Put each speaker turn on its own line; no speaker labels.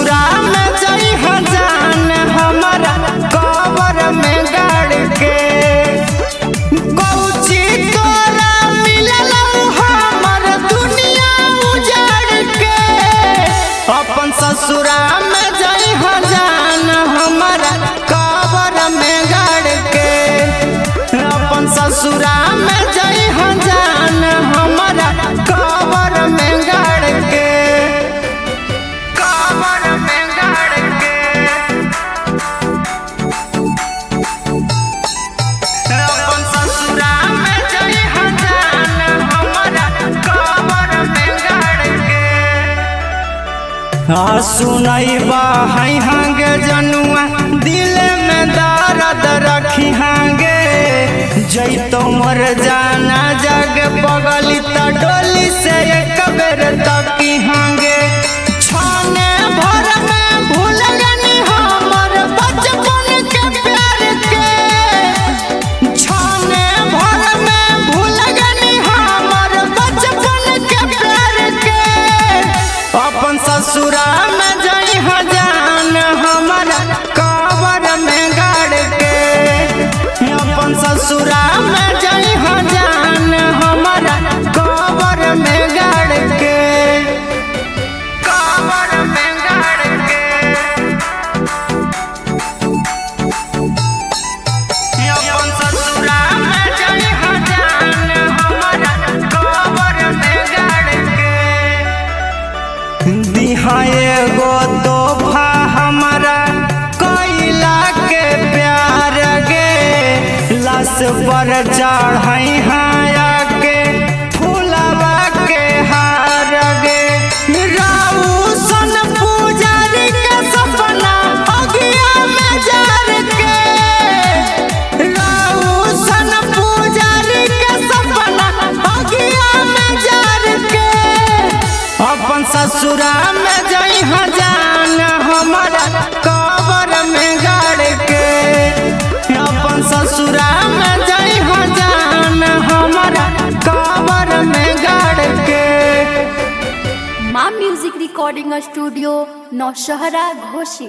ससुरा में जई हजान हमारा कबर में गाड़ के कौची तोरा मिलल हमर दुनिया उजाड़ के अपन ससुरा में जई हजान हमारा कबर में गाड़ के अपन ससुरा में जई हजान हमारा कबर में गाड़ के कबर में गाड़ के अपन ससुरा में जई हजान हमारा कबर में गाड़ के सुनई बाहई हांगे जनुआ दिल में दर्द रखी हांगे जई तो मर जाना जग पगली त डोली से एक बेर तकी हांगे छाने भर में भूल गनी हमर बचपन के प्यार के छाने भर में भूल गनी हमर बचपन के प्यार के अपन ससुरा में जई हजान हमारा कबर में गाड़ के अपन ससुरा में जई हजान हमारा कबर में गाड़ के कबर में गाड़ के अपन ससुरा में जई हजान हमारा कबर में गाड़ के दिहा एगो तोहफा हमारा कोयला के प्यार गे लाश पर चढ़ाई हाया के फूलवा के हार गे राऊ सन पुजारी के सपना अगिया में जार के राऊ सन पुजारी के सपना अगिया में जार के अपन ससुरा में जई हजान हमारा कबर में गाड़ के अपन ससुरा में जई हजान हमारा कबर में गाड़ के।
माँ म्यूजिक रिकॉर्डिंग स्टूडियो नौशहरा घोसी।